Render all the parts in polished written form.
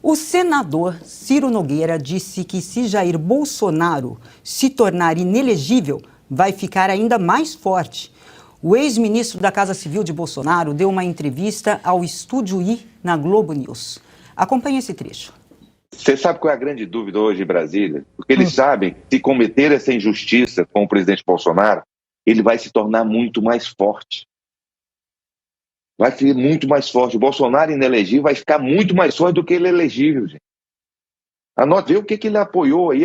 O senador Ciro Nogueira disse que se Jair Bolsonaro se tornar inelegível, vai ficar ainda mais forte. O ex-ministro da Casa Civil de Bolsonaro deu uma entrevista ao Estúdio I na Globo News. Acompanhe esse trecho. Você sabe qual é a grande dúvida hoje em Brasília? Porque eles sabem que se cometer essa injustiça com o presidente Bolsonaro, ele vai se tornar muito mais forte. Vai ser muito mais forte. O Bolsonaro inelegível vai ficar muito mais forte do que ele elegível, gente. Anote, vê o que ele apoiou aí.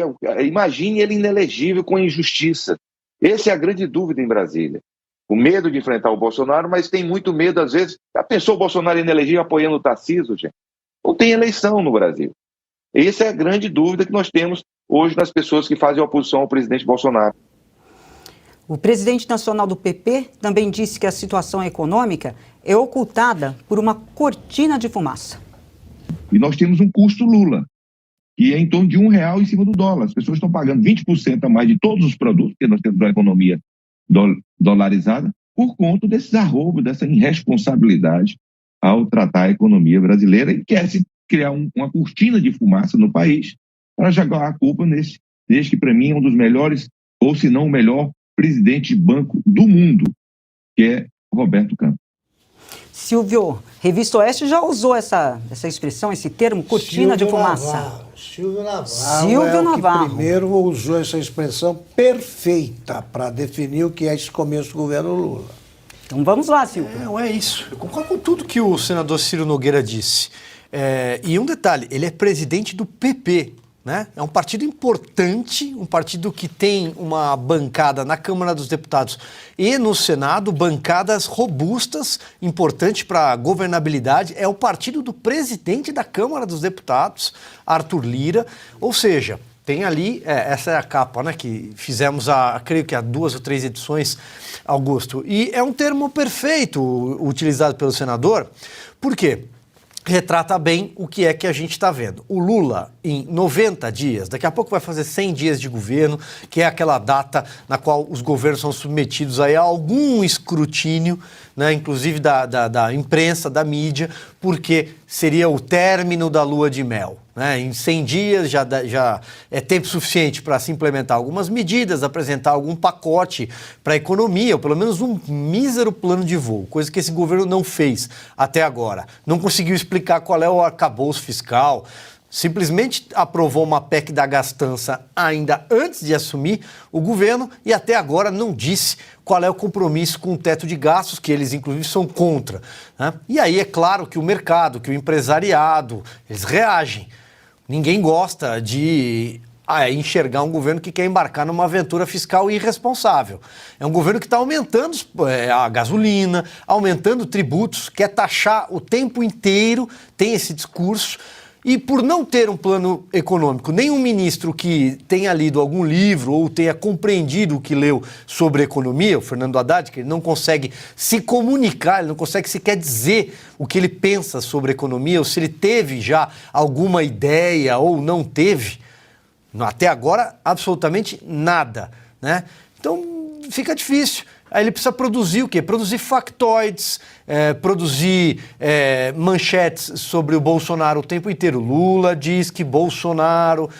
Imagine ele inelegível com injustiça. Essa é a grande dúvida em Brasília. O medo de enfrentar o Bolsonaro, mas tem muito medo, às vezes. Já pensou o Bolsonaro inelegível apoiando o Tarcísio, gente? Não tem eleição no Brasil. Essa é a grande dúvida que nós temos hoje nas pessoas que fazem oposição ao presidente Bolsonaro. O presidente nacional do PP também disse que a situação econômica é ocultada por uma cortina de fumaça. E nós temos um custo Lula, que é em torno de R$1 em cima do dólar. As pessoas estão pagando 20% a mais de todos os produtos, porque nós temos uma economia dolarizada, por conta desses arroubos, dessa irresponsabilidade ao tratar a economia brasileira, e quer-se criar uma cortina de fumaça no país para jogar a culpa nesse que para mim é um dos melhores, ou se não o melhor, presidente de banco do mundo, que é Roberto Campos. Silvio, Revista Oeste já usou essa expressão, esse termo, cortina de fumaça. Silvio Navarro que primeiro usou essa expressão perfeita para definir o que é esse começo do governo Lula. Então vamos lá, Silvio. Não é isso. Eu concordo com tudo que o senador Ciro Nogueira disse. E um detalhe, ele é presidente do PP, né? É um partido importante, um partido que tem uma bancada na Câmara dos Deputados e no Senado, bancadas robustas, importante para a governabilidade. É o partido do presidente da Câmara dos Deputados, Arthur Lira, ou seja, tem ali, essa é a capa, né, que fizemos creio que há 2 ou 3 edições, Augusto. E é um termo perfeito utilizado pelo senador, por quê? Retrata bem o que é que a gente está vendo. O Lula, em 90 dias, daqui a pouco vai fazer 100 dias de governo, que é aquela data na qual os governos são submetidos aí a algum escrutínio, né, inclusive da imprensa, da mídia, porque seria o término da lua de mel. Né? Em 100 dias já é tempo suficiente para se implementar algumas medidas, apresentar algum pacote para a economia, ou pelo menos um mísero plano de voo, coisa que esse governo não fez até agora. Não conseguiu explicar qual é o arcabouço fiscal, simplesmente aprovou uma PEC da gastança ainda antes de assumir o governo e até agora não disse qual é o compromisso com o teto de gastos, que eles inclusive são contra. Né? E aí é claro que o mercado, que o empresariado, eles reagem. Ninguém gosta de enxergar um governo que quer embarcar numa aventura fiscal irresponsável. É um governo que está aumentando a gasolina, aumentando tributos, quer taxar o tempo inteiro, tem esse discurso. E por não ter um plano econômico, nenhum ministro que tenha lido algum livro ou tenha compreendido o que leu sobre economia, o Fernando Haddad, que ele não consegue se comunicar, ele não consegue sequer dizer o que ele pensa sobre economia, ou se ele teve já alguma ideia ou não teve, até agora absolutamente nada, né? Então fica difícil. Aí ele precisa produzir o quê? Produzir factoides, produzir manchetes sobre o Bolsonaro o tempo inteiro. Lula diz que Bolsonaro...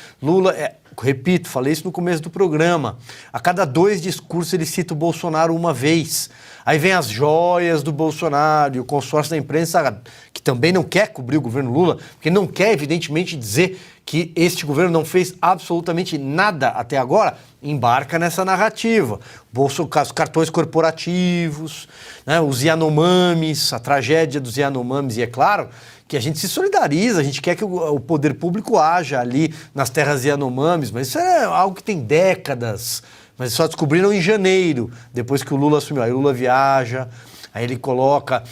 repito, falei isso no começo do programa. A cada 2 discursos ele cita o Bolsonaro uma vez. Aí vem as joias do Bolsonaro e o consórcio da imprensa, que também não quer cobrir o governo Lula, porque não quer, evidentemente, dizer que este governo não fez absolutamente nada até agora, embarca nessa narrativa. Os cartões corporativos, né, os Yanomamis, a tragédia dos Yanomamis, e é claro que a gente se solidariza, a gente quer que o poder público haja ali nas terras Yanomamis, mas isso é algo que tem décadas, mas só descobriram em janeiro, depois que o Lula assumiu. Aí o Lula viaja, aí ele coloca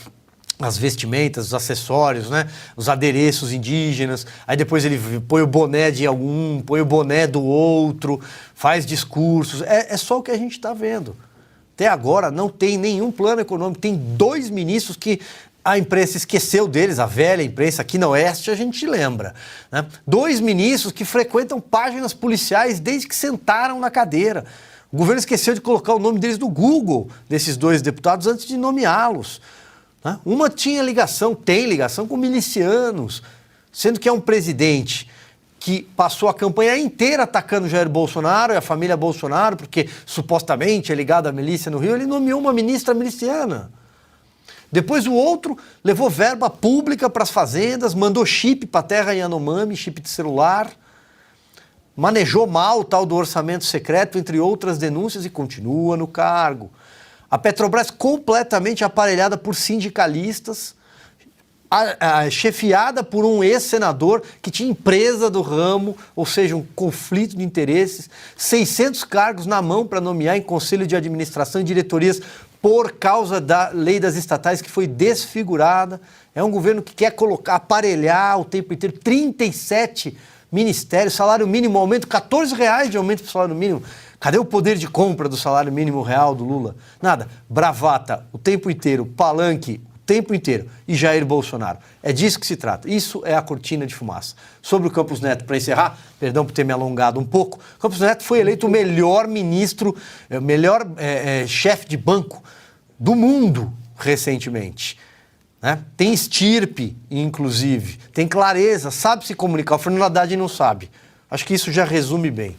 as vestimentas, os acessórios, né? Os adereços indígenas, aí depois ele põe o boné de algum, põe o boné do outro, faz discursos, é só o que a gente está vendo. Até agora não tem nenhum plano econômico, tem 2 ministros que a imprensa esqueceu deles, a velha imprensa aqui na Oeste a gente lembra, né? 2 ministros que frequentam páginas policiais desde que sentaram na cadeira. O governo esqueceu de colocar o nome deles no Google, desses 2 deputados, antes de nomeá-los. Uma tinha ligação, tem ligação com milicianos. sendo que é um presidente que passou a campanha inteira atacando Jair Bolsonaro e a família Bolsonaro, porque supostamente é ligado à milícia no Rio, ele nomeou uma ministra miliciana. Depois o outro levou verba pública para as fazendas, mandou chip para a terra Yanomami, chip de celular, manejou mal o tal do orçamento secreto, entre outras denúncias, e continua no cargo. A Petrobras completamente aparelhada por sindicalistas, chefiada por um ex-senador que tinha empresa do ramo, ou seja, um conflito de interesses, 600 cargos na mão para nomear em conselho de administração e diretorias por causa da lei das estatais que foi desfigurada. É um governo que quer aparelhar o tempo inteiro, 37 ministérios, salário mínimo aumento, R$14 de aumento para o salário mínimo. Cadê o poder de compra do salário mínimo real do Lula? Nada. Bravata o tempo inteiro, palanque o tempo inteiro. E Jair Bolsonaro. É disso que se trata. Isso é a cortina de fumaça. Sobre o Campos Neto, para encerrar, perdão por ter me alongado um pouco, Campos Neto foi eleito o melhor ministro, melhor chefe de banco do mundo recentemente. Né? Tem estirpe, inclusive, tem clareza, sabe se comunicar. O Fernando Haddad não sabe. Acho que isso já resume bem.